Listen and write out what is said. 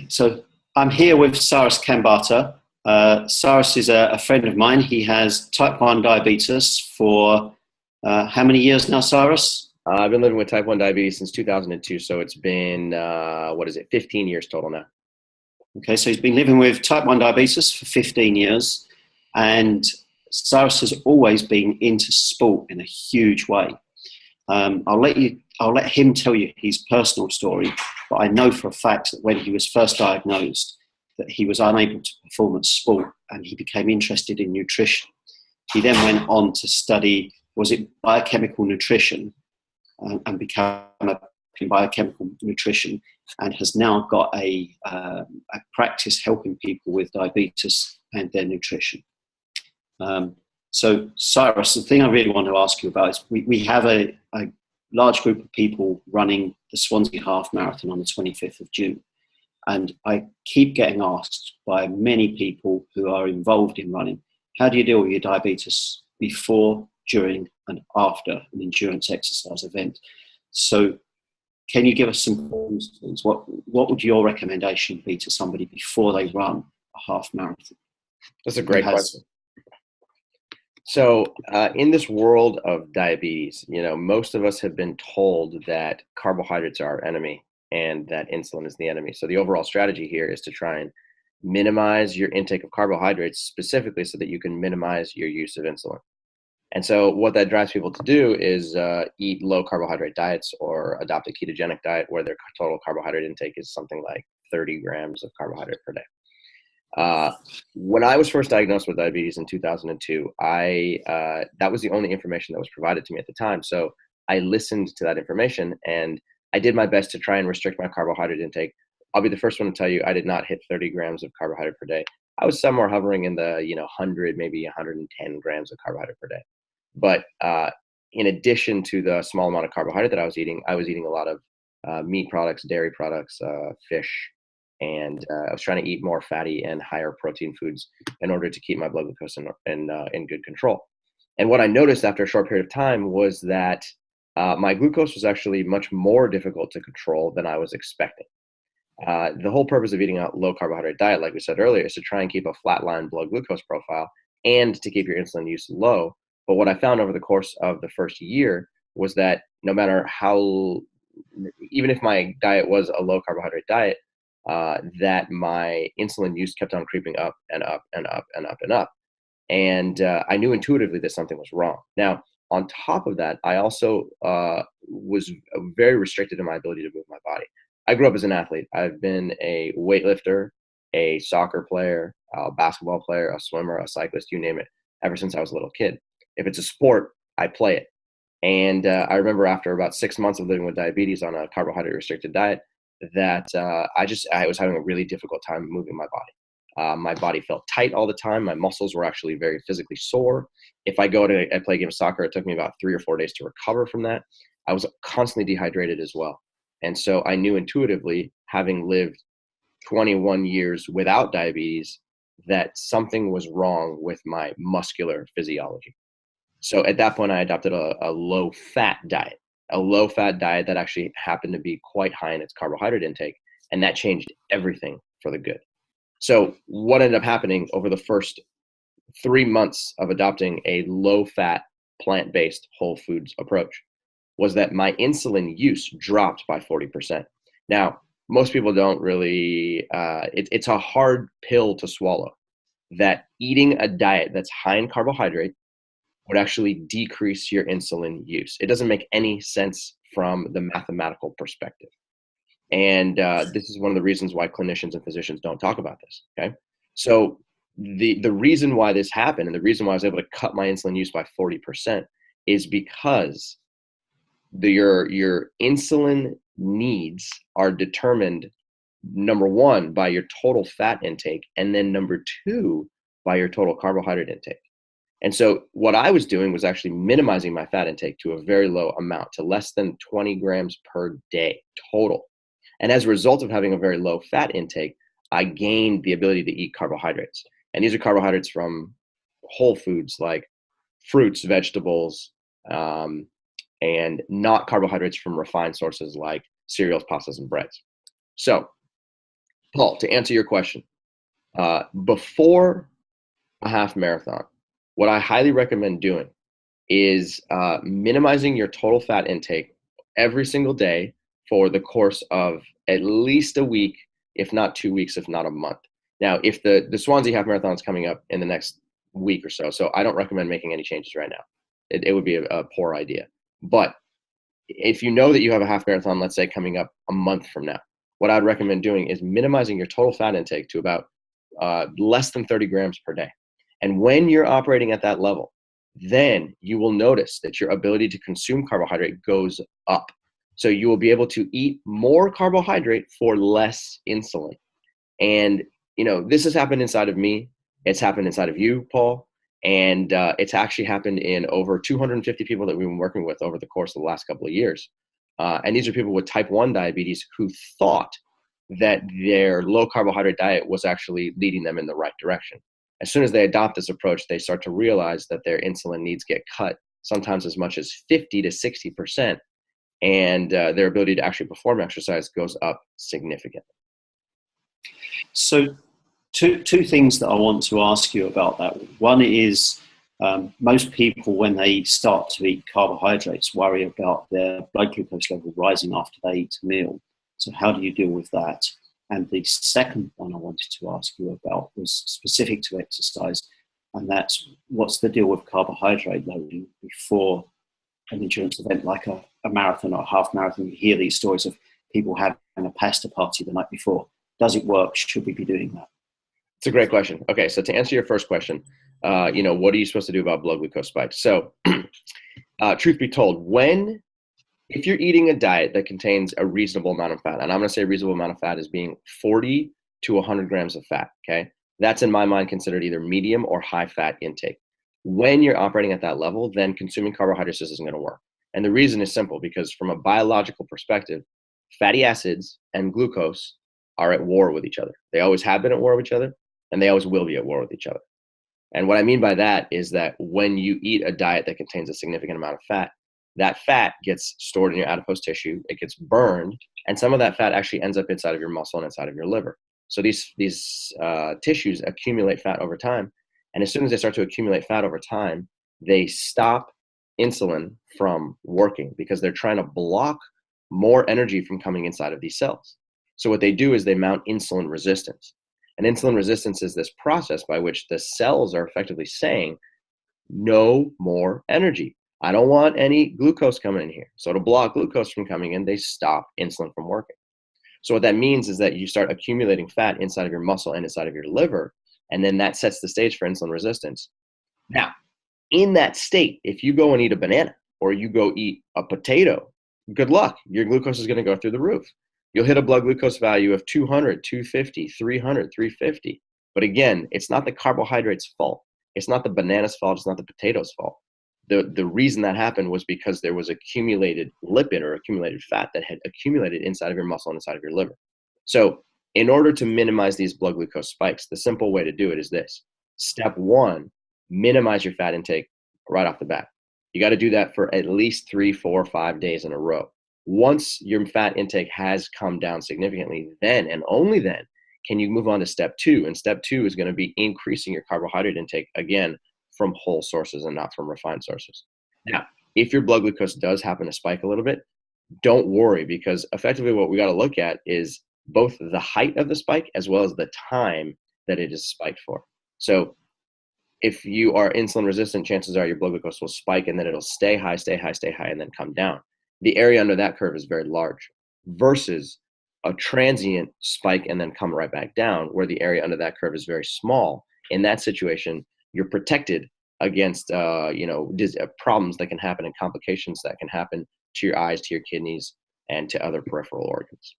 So I'm here with Cyrus Khambatta. Cyrus is a friend of mine. He has type 1 diabetes for how many years now, Cyrus? I've been living with type 1 diabetes since 2002, so it's been, 15 years total now. Okay, so he's been living with type 1 diabetes for 15 years, and Cyrus has always been into sport in a huge way. I'll let him tell you his personal story, but I know for a fact that when he was first diagnosed that he was unable to perform at sport and he became interested in nutrition. He then went on to study, was it biochemical nutrition, and became in biochemical nutrition, and has now got a practice helping people with diabetes and their nutrition. So Cyrus, the thing I really want to ask you about is we have a large group of people running the Swansea Half Marathon on the 25th of June. And I keep getting asked by many people who are involved in running, how do you deal with your diabetes before, during, and after an endurance exercise event? So can you give us some pointers? What would your recommendation be to somebody before they run a half marathon? That's a great question. So in this world of diabetes, most of us have been told that carbohydrates are our enemy and that insulin is the enemy. So the overall strategy here is to try and minimize your intake of carbohydrates, specifically so that you can minimize your use of insulin. And so what that drives people to do is eat low carbohydrate diets or adopt a ketogenic diet where their total carbohydrate intake is something like 30 grams of carbohydrate per day. When I was first diagnosed with diabetes in 2002, that was the only information that was provided to me at the time. So I listened to that information and I did my best to try and restrict my carbohydrate intake. I'll be the first one to tell you I did not hit 30 grams of carbohydrate per day. I was somewhere hovering in the 100, maybe 110 grams of carbohydrate per day. But in addition to the small amount of carbohydrate that I was eating a lot of meat products, dairy products, fish, and I was trying to eat more fatty and higher protein foods in order to keep my blood glucose in good control. And what I noticed after a short period of time was that my glucose was actually much more difficult to control than I was expecting. The whole purpose of eating a low carbohydrate diet, like we said earlier, is to try and keep a flatline blood glucose profile and to keep your insulin use low. But what I found over the course of the first year was that no matter how, even if my diet was a low carbohydrate diet, that my insulin use kept on creeping up and up and up and up and up. And I knew intuitively that something was wrong. Now, on top of that, I also was very restricted in my ability to move my body. I grew up as an athlete. I've been a weightlifter, a soccer player, a basketball player, a swimmer, a cyclist, you name it, ever since I was a little kid. If it's a sport, I play it. And I remember after about 6 months of living with diabetes on a carbohydrate restricted diet, that I was having a really difficult time moving my body. My body felt tight all the time. My muscles were actually very physically sore. If I play a game of soccer, it took me about 3 or 4 days to recover from that. I was constantly dehydrated as well. And so I knew intuitively, having lived 21 years without diabetes, that something was wrong with my muscular physiology. So at that point, I adopted a low-fat diet. A low-fat diet that actually happened to be quite high in its carbohydrate intake, and that changed everything for the good. So what ended up happening over the first 3 months of adopting a low-fat, plant-based whole foods approach was that my insulin use dropped by 40%. Now, most people don't really, it's a hard pill to swallow, that eating a diet that's high in carbohydrate would actually decrease your insulin use. It doesn't make any sense from the mathematical perspective. And this is one of the reasons why clinicians and physicians don't talk about this, okay? So the reason why this happened and the reason why I was able to cut my insulin use by 40% is because your insulin needs are determined, number one, by your total fat intake, and then number two, by your total carbohydrate intake. And so what I was doing was actually minimizing my fat intake to a very low amount, to less than 20 grams per day total. And as a result of having a very low fat intake, I gained the ability to eat carbohydrates. And these are carbohydrates from whole foods like fruits, vegetables, and not carbohydrates from refined sources like cereals, pastas, and breads. So Paul, to answer your question, before a half marathon, what I highly recommend doing is minimizing your total fat intake every single day for the course of at least a week, if not 2 weeks, if not a month. Now, if the Swansea half marathon is coming up in the next week or so I don't recommend making any changes right now. It would be a poor idea. But if you know that you have a half marathon, let's say coming up a month from now, what I'd recommend doing is minimizing your total fat intake to about less than 30 grams per day. And when you're operating at that level, then you will notice that your ability to consume carbohydrate goes up. So you will be able to eat more carbohydrate for less insulin. And, this has happened inside of me. It's happened inside of you, Paul. And it's actually happened in over 250 people that we've been working with over the course of the last couple of years. And these are people with type 1 diabetes who thought that their low carbohydrate diet was actually leading them in the right direction. As soon as they adopt this approach, they start to realize that their insulin needs get cut sometimes as much as 50 to 60%, and their ability to actually perform exercise goes up significantly. So two things that I want to ask you about that. One is most people, when they start to eat carbohydrates, worry about their blood glucose level rising after they eat a meal. So how do you deal with that? And the second one I wanted to ask you about was specific to exercise, and that's what's the deal with carbohydrate loading before an endurance event like a marathon or a half marathon? You hear these stories of people having a pasta party the night before. Does it work? Should we be doing that? It's a great question. Okay, so to answer your first question, what are you supposed to do about blood glucose spikes? So, truth be told, if you're eating a diet that contains a reasonable amount of fat, and I'm going to say a reasonable amount of fat is being 40 to 100 grams of fat, okay? That's in my mind considered either medium or high fat intake. When you're operating at that level, then consuming carbohydrates isn't going to work. And the reason is simple, because from a biological perspective, fatty acids and glucose are at war with each other. They always have been at war with each other, and they always will be at war with each other. And what I mean by that is that when you eat a diet that contains a significant amount of fat, that fat gets stored in your adipose tissue, it gets burned, and some of that fat actually ends up inside of your muscle and inside of your liver. So these tissues accumulate fat over time, and as soon as they start to accumulate fat over time, they stop insulin from working because they're trying to block more energy from coming inside of these cells. So what they do is they mount insulin resistance. And insulin resistance is this process by which the cells are effectively saying, no more energy. I don't want any glucose coming in here. So to block glucose from coming in, they stop insulin from working. So what that means is that you start accumulating fat inside of your muscle and inside of your liver, and then that sets the stage for insulin resistance. Now, in that state, if you go and eat a banana or you go eat a potato, good luck. Your glucose is going to go through the roof. You'll hit a blood glucose value of 200, 250, 300, 350. But again, it's not the carbohydrate's fault. It's not the banana's fault. It's not the potato's fault. The reason that happened was because there was accumulated lipid or accumulated fat that had accumulated inside of your muscle and inside of your liver. So in order to minimize these blood glucose spikes, the simple way to do it is this. Step one, minimize your fat intake right off the bat. You got to do that for at least 3, 4, 5 days in a row. Once your fat intake has come down significantly, then and only then can you move on to step two. And step two is going to be increasing your carbohydrate intake, again, from whole sources and not from refined sources. Now, if your blood glucose does happen to spike a little bit, don't worry, because effectively what we got to look at is both the height of the spike as well as the time that it is spiked for. So if you are insulin resistant, chances are your blood glucose will spike and then it'll stay high, and then come down. The area under that curve is very large versus a transient spike and then come right back down, where the area under that curve is very small. In that situation, you're protected against problems that can happen and complications that can happen to your eyes, to your kidneys, and to other peripheral organs.